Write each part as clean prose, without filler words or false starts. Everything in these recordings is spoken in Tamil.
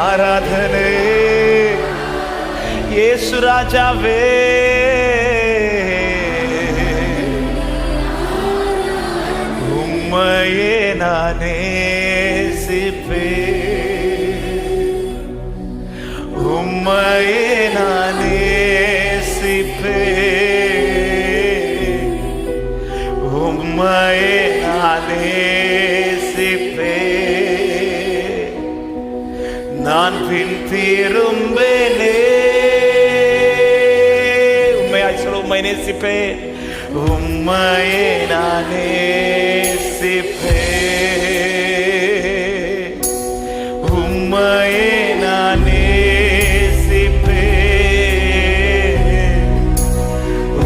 ஆராதனை இயேசு ராஜாவே. உம்மையே நானே உம்மையே நானே உம்மையே நானே நான் பின் திரும்பேனே. உண்மையாய் சொல்ல, உம்மை நேசிப்பேன், உம்மையே நான் நேசிப்பேன், உம்மையே நான் நேசிப்பேன்,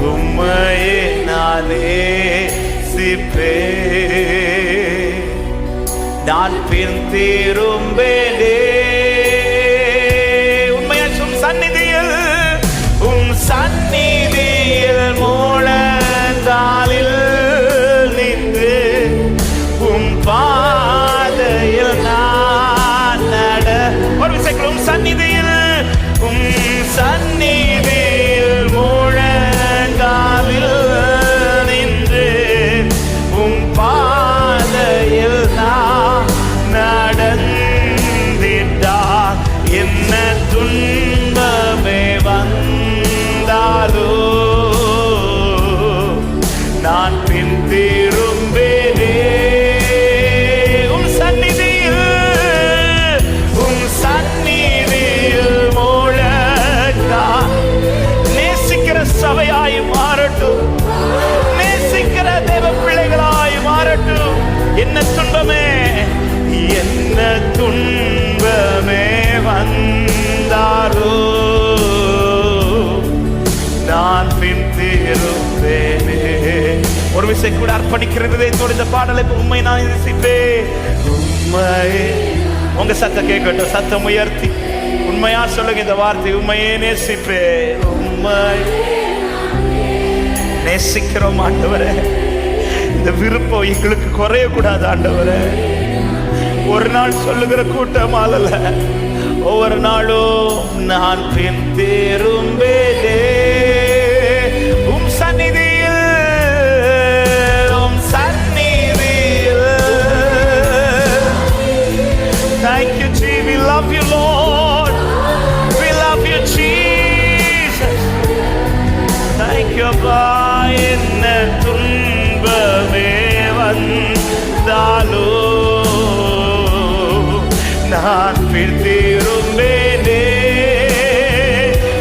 உம்மையே நான் நேசிப்பேன். நான் பின் திரும்பேனே. சந்நிதியில் உம் சந்நிதியில் முழங்காலில் நின்று உம் பாதையில் நான் நட. ஒரு விஷயம், சந்நிதியில் உம் சந்நிதியில் முழங்காலில் நின்று உம் பாதையில் நான் நடந்திட்டார். என்ன துன்பமே வந்தாலோ நான் பின் திரும்பேனே. உம் சந்நிதியில் முழங்கா. நேசிக்கிற சபையாய் மாறட்டும், நேசிக்கிற தேவ பிள்ளைகளாய் மாறட்டும். என்ன துன்பமே வந்தாரோ நான் பின் திரும்பேனே. ஒரு விஷயம் கூட அர்ப்பணிக்கிறது இந்த பாடலை. உண்மை நான் நேசிப்பேன், உண்மை. உங்க சத்தம் கேட்கட்டும், சத்தம் உயர்த்தி உண்மையா சொல்லுங்க இந்த வார்த்தை. உண்மையே நேசிப்பேன், உண்மை நேசிக்கிறோம் ஆண்டவரே. இந்த விருப்பம் எங்களுக்கு குறைய கூடாது ஆண்டவரே. ஒரு நாள் சொல்லுகிற கூட்டம் அல்ல, ஒவ்வொரு நாளும் நான் பின் திரும்பேனே. உம் சந்நிதியில், உம் சந்நிதியில். Thank you Jesus, we love you Lord, we love you Jesus. Thank you Abba. என்ன துன்பமே வந்தாலோ நான் பின் திரும்பேனே.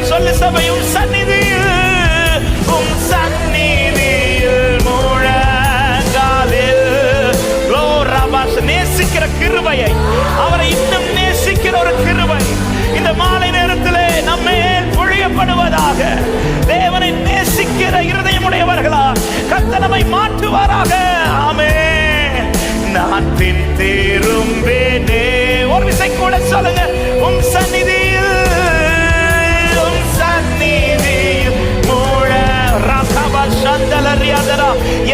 சொல்லு சபை, உம் சந்நிதியில், உம் சந்நிதியில் முழங்காலில். நேசிக்கிற கிருபையை, அவரை இன்னும் நேசிக்கிற ஒரு கிருபை இந்த மாலை நேரத்திலே நம்மேல் பொழியப்படுவதாக. தேவனை நேசிக்கிற இருதயமுடையவர்களா கர்த்தர் நம்மை மாற்றுவாராக. ஆமென். நான் பின் திரும்பேனே. ஒரு விசை கூட சொல்லுங்க, உம் சந்நிதியில், உம் சந்நிதியில்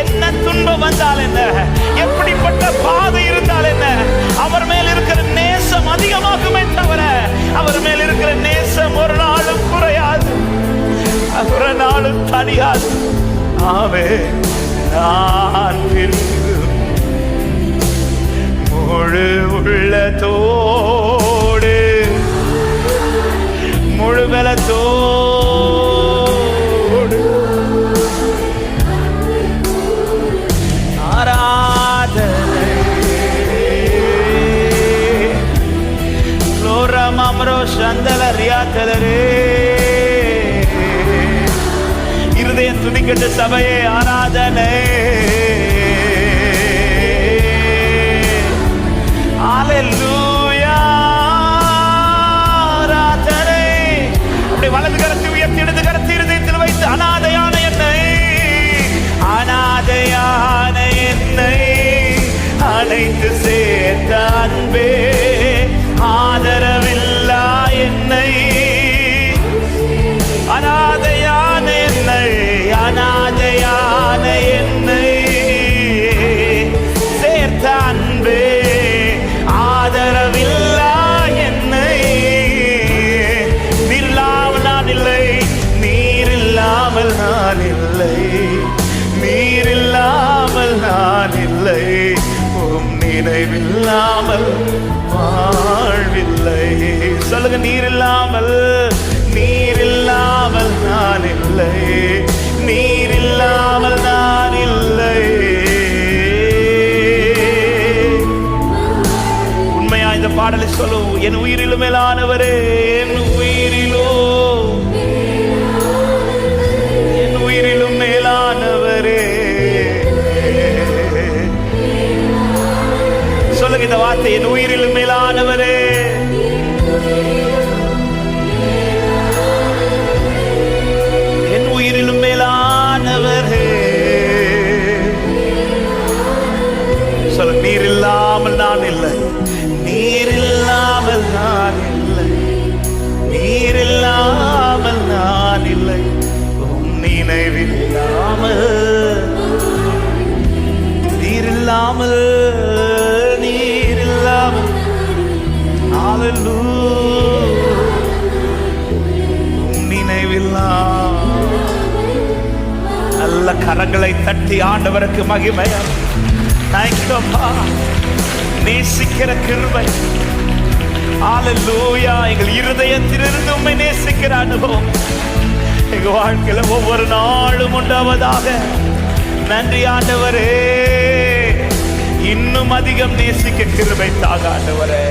என்ன துன்பம் வந்தால் என்ன, எப்படிப்பட்ட பாதை இருந்தால் என்ன, அவர் மேல் இருக்கிற நேசம் அதிகமாகுமே தவிர அவர் மேல் இருக்கிற நேசம் ஒரு நாளும் குறையாது, ஒரு நாளும் தனியாது. ஆவே நான் முழு உள்ளத்தோடு முழு பலத்தோடு ஆராதனை லோரமம்ரோ சந்தலரியாதலரே. இருதயம் துதிக்கட்ட சபையே ஆராதனை. ஹல்லேலூயா ஆராதனை. அப்படி வலது கரத்தை உயர்த்தி இடது கரத்தை இருதயத்தில் வைத்து அநாதையான என்னை, அநாதையான என்னை அழைத்து சேர்த்த அன்பே, ஆதரவில்லா என்னை, அநாதையான என்னை, அநாதையான என்னை சேர்த்த அன்பே, ஆதரவில்லா சொல்லுங்க, நீர் இல்லாமல் நான் இல்லை, நீர் இல்லாமல் நான் இல்லை. உண்மையா இந்த பாடலை சொல்லும், என் உயிரிலும் மேலானவரே, என் உயிரிலும் மேலானவரே. சொல்லுங்க இந்த வார்த்தை, என் உயிரிலும் மேலானவரே, என் உயிரிலும் மேலானவரே. சொல்லுங்க, நீர் இல்லாமல் நான் இல்லை, நீர் இல்லாமல் நான் இல்லை, நீர் இல்லாமல் நான் இல்லை, நினைவில்லாமல் நீர் இல்லாமல் நீர் இல்லாமல். நினைவில்லாமல். நல்ல கரங்களை தட்டி ஆண்டவருக்கு மகிமையா. தேங்க்யூப்பா, நேசிக்கிற கிருபை. ஹல்லேலூயா. எங்கள் இருதயத்திலிருந்து உம்மை நேசிக்கிற அனுபவம் எங்க வாழ்க்கையில ஒவ்வொரு நாளும் உண்டாவதாக. நன்றி ஆண்டவரே, இன்னும் அதிகம் நேசிக்க கிருபை தாங்க ஆண்டவரே.